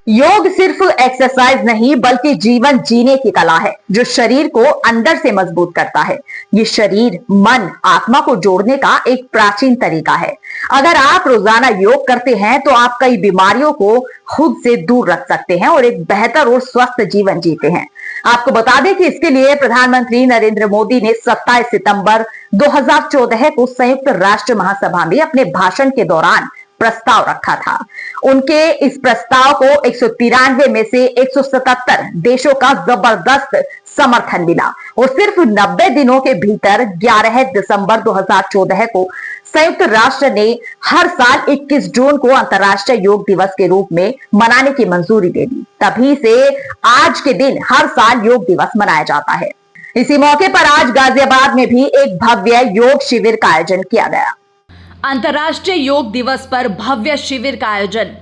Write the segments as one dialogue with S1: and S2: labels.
S1: योग सिर्फ एक्सरसाइज नहीं बल्कि जीवन जीने की कला है जो शरीर को अंदर से मजबूत करता है। ये शरीर, मन, आत्मा को जोड़ने का एक प्राचीन तरीका है। अगर आप रोजाना योग करते हैं तो आप कई बीमारियों को खुद से दूर रख सकते हैं और एक बेहतर और स्वस्थ जीवन जीते हैं। आपको बता दें कि इसके लिए प्रधानमंत्री नरेंद्र मोदी ने 27 सितंबर 2014 को संयुक्त राष्ट्र महासभा में अपने भाषण के दौरान प्रस्ताव रखा था। उनके इस प्रस्ताव को 193 में से 177 देशों का जबरदस्त समर्थन मिला और सिर्फ 90 दिनों के भीतर 11 दिसंबर 2014 को संयुक्त राष्ट्र ने हर साल 21 जून को अंतर्राष्ट्रीय योग दिवस के रूप में मनाने की मंजूरी दे दी। तभी से आज के दिन हर साल योग दिवस मनाया जाता है। इसी मौके पर आज गाजियाबाद में भी एक भव्य योग शिविर का आयोजन किया गया।
S2: अंतर्राष्ट्रीय योग दिवस पर भव्य शिविर का आयोजन।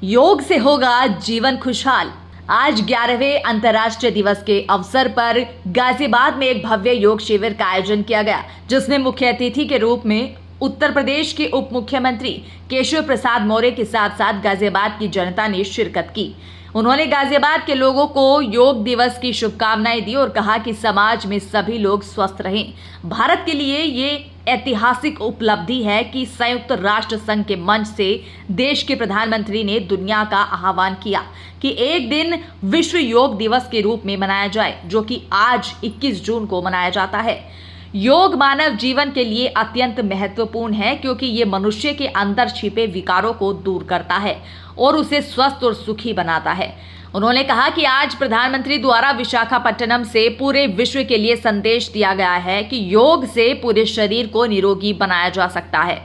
S2: योग से होगा जीवन खुशहाल। आज 11वें अंतर्राष्ट्रीय दिवस के अवसर पर गाजियाबाद में एक भव्य योग शिविर का आयोजन किया गया, जिसमें मुख्य अतिथि के रूप में उत्तर प्रदेश के उप मुख्यमंत्री केशव प्रसाद मौर्य के साथ साथ गाजियाबाद की जनता ने शिरकत की। उन्होंने गाजियाबाद के लोगों को योग दिवस की शुभकामनाएं दी और कहा कि समाज में सभी लोग स्वस्थ रहें। भारत के लिए ये ऐतिहासिक उपलब्धि है कि संयुक्त राष्ट्र संघ के मंच से देश के प्रधानमंत्री ने दुनिया का आह्वान किया कि एक दिन विश्व योग दिवस के रूप में मनाया जाए, जो कि आज 21 जून को मनाया जाता है। योग मानव जीवन के लिए अत्यंत महत्वपूर्ण है क्योंकि ये मनुष्य के अंदर छिपे विकारों को दूर करता है और उसे स्वस्थ और सुखी बनाता है। उन्होंने कहा कि आज प्रधानमंत्री द्वारा विशाखापट्टनम से पूरे विश्व के लिए संदेश दिया गया है कि योग से पूरे शरीर को निरोगी बनाया जा सकता है।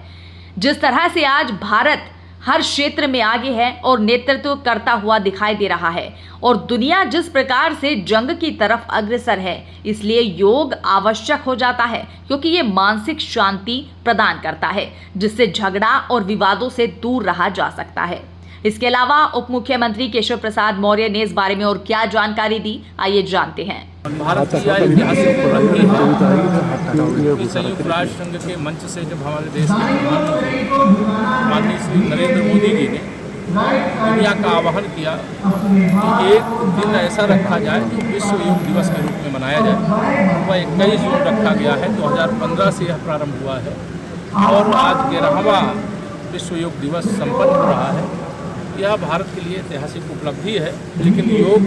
S2: जिस तरह से आज भारत हर क्षेत्र में आगे है और नेतृत्व करता हुआ दिखाई दे रहा है और दुनिया जिस प्रकार से जंग की तरफ अग्रसर है, इसलिए योग आवश्यक हो जाता है क्योंकि ये मानसिक शांति प्रदान करता है, जिससे झगड़ा और विवादों से दूर रहा जा सकता है। इसके अलावा उप मुख्यमंत्री केशव प्रसाद मौर्य ने इस बारे में और क्या जानकारी दी, आइए जानते हैं।
S3: भारत की ऐतिहासिक उपलब्धि है। संयुक्त राष्ट्र संघ के मंच से जब हमारे देश के प्रधानमंत्री माननीय श्री नरेंद्र मोदी जी ने दुनिया का आह्वान किया कि एक दिन ऐसा रखा जाए जो विश्व योग दिवस के रूप में मनाया जाए, वह 21 जून रखा गया है। 2015 से यह प्रारंभ हुआ है और आज 11वां विश्व योग दिवस संपन्न हो रहा है। यह भारत के लिए ऐतिहासिक उपलब्धि है। लेकिन योग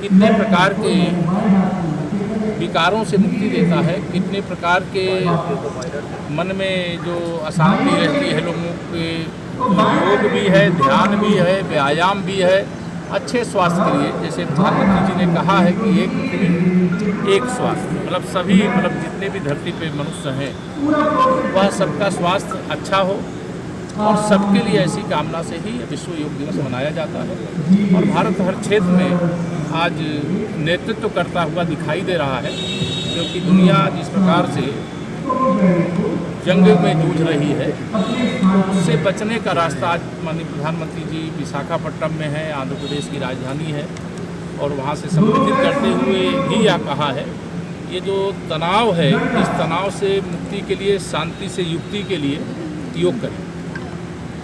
S3: कितने प्रकार के विकारों से मुक्ति देता है, कितने प्रकार के मन में जो अशांति रहती है लोगों के, योग भी है, ध्यान भी है, व्यायाम भी है अच्छे स्वास्थ्य के लिए। जैसे प्रधानमंत्री जी ने कहा है कि एक पृथ्वी एक स्वास्थ्य, मतलब सभी जितने भी धरती पे मनुष्य हैं वह सबका स्वास्थ्य अच्छा हो और सबके लिए ऐसी कामना से ही विश्व योग दिवस मनाया जाता है। और भारत हर क्षेत्र में आज नेतृत्व करता हुआ दिखाई दे रहा है, क्योंकि दुनिया जिस प्रकार से जंग में जूझ रही है उससे बचने का रास्ता आज माननीय प्रधानमंत्री जी विशाखापट्टनम में है, आंध्र प्रदेश की राजधानी है, और वहाँ से संबोधित करते हुए भी यह कहा है ये जो तनाव है, इस तनाव से मुक्ति के लिए, शांति से युक्ति के लिए योग करें।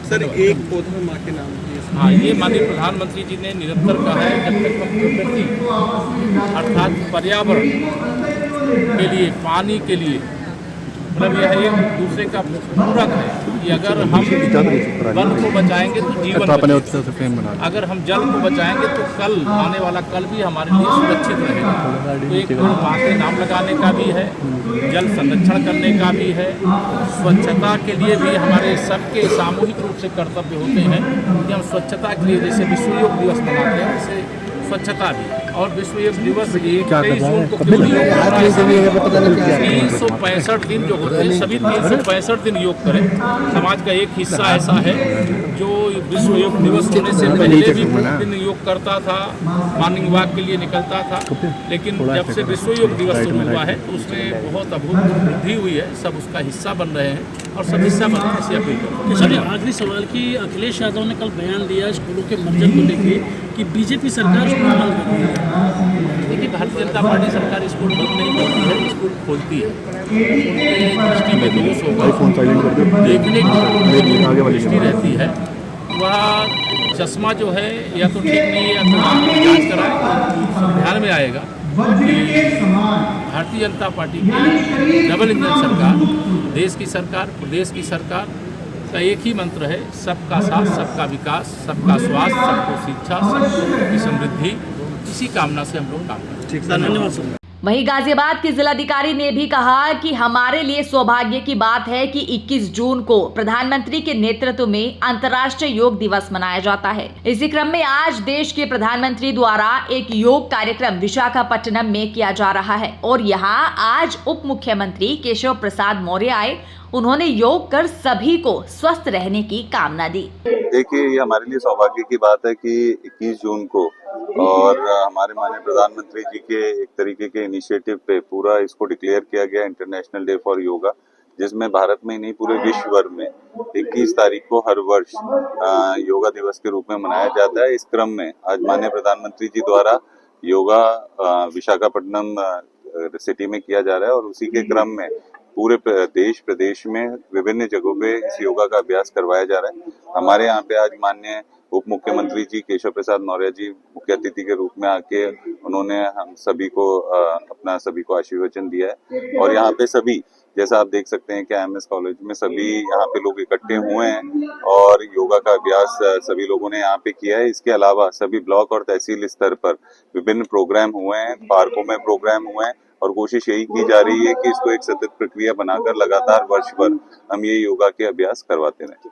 S4: सर, एक पौधा माँ के नाम की,
S3: हाँ, ये माननीय प्रधानमंत्री जी ने निरंतर कहा है। जब तक हम प्रकृति अर्थात पर्यावरण के लिए, पानी के लिए, मतलब यह एक दूसरे का पूरक है कि अगर हम वन को बचाएंगे तो जीवन बचेगा, अगर हम जल को बचाएंगे तो कल आने वाला कल भी हमारे लिए सुरक्षित रहेगा। तो एक माँ के नाम लगाने का भी है, जल संरक्षण करने का भी है, स्वच्छता के लिए भी हमारे सबके सामूहिक रूप से कर्तव्य होते हैं कि हम स्वच्छता के लिए जैसे विश्व योग दिवस मनाते हैं वैसे स्वच्छता भी। और विश्व योग दिवस 21 जून को 365 दिन जो होते हैं, सभी 365 दिन योग करें। समाज का एक हिस्सा ऐसा है जो विश्व योग दिवस होने से पहले भी दिन योग करता था, मॉर्निंग वॉक के लिए निकलता था, लेकिन जब से विश्व योग दिवस शुरू हुआ है तो उसमें बहुत अभूतपूर्व वृद्धि हुई है। सब उसका हिस्सा बन रहे हैं और सब हिस्सा बनने ऐसी अपील करते हैं।
S4: सर, आखिरी सवाल की अखिलेश यादव ने कल बयान दिया स्कूलों के मर्जर को लेकर कि बीजेपी सरकार स्कूल बंद कर रही है।
S3: देखिए, भारतीय जनता पार्टी सरकार स्कूल बंद नहीं करती है, स्कूल खोलती है। उनके दृष्टि में दोष होगा, देखने की दृष्टि रहती है वह चश्मा जो है या तो ठीक नहीं है या तो आप जाँच कराएं, ध्यान में आएगा कि भारतीय जनता पार्टी की डबल इंजन सरकार, देश की सरकार, प्रदेश की सरकार का एक ही मंत्र है, सबका साथ, सबका विकास, सबका स्वास्थ्य, सबको शिक्षा, सबकी समृद्धि। इसी कामना से हम लोग काम करते हैं।
S4: धन्यवाद सर।
S2: वहीं गाजियाबाद के जिलाधिकारी ने भी कहा कि हमारे लिए सौभाग्य की बात है कि 21 जून को प्रधानमंत्री के नेतृत्व में अंतर्राष्ट्रीय योग दिवस मनाया जाता है। इसी क्रम में आज देश के प्रधानमंत्री द्वारा एक योग कार्यक्रम विशाखापट्टनम में किया जा रहा है और यहाँ आज उप मुख्यमंत्री केशव प्रसाद मौर्य आए। उन्होंने योग कर सभी को स्वस्थ रहने की कामना दी।
S5: देखिए, ये हमारे लिए सौभाग्य की बात है कि 21 जून को और हमारे माननीय प्रधानमंत्री जी के एक तरीके के इनिशिएटिव पे पूरा इसको डिक्लेयर किया गया इंटरनेशनल डे फॉर योगा, जिसमें भारत में नहीं पूरे विश्व भर में 21 तारीख को हर वर्ष योगा दिवस के रूप में मनाया जाता है। इस क्रम में आज माननीय प्रधानमंत्री जी द्वारा योगा विशाखापट्टनम सिटी में किया जा रहा है और उसी के क्रम में पूरे देश प्रदेश में विभिन्न जगहों पे इस योगा का अभ्यास करवाया जा रहा है। हमारे यहाँ पे आज माननीय उप मुख्यमंत्री जी केशव प्रसाद मौर्य जी मुख्य अतिथि के रूप में आके उन्होंने हम सभी को आशीर्वचन दिया है और यहाँ पे सभी, जैसा आप देख सकते हैं कि IMS कॉलेज में सभी यहाँ पे लोग इकट्ठे हुए हैं और योगा का अभ्यास सभी लोगों ने यहाँ पे किया है। इसके अलावा सभी ब्लॉक और तहसील स्तर पर विभिन्न प्रोग्राम हुए हैं, पार्कों में प्रोग्राम हुए हैं और कोशिश यही की जा रही है कि इसको एक सतत प्रक्रिया बनाकर लगातार वर्ष भर हम ये योगा के अभ्यास करवाते रहें।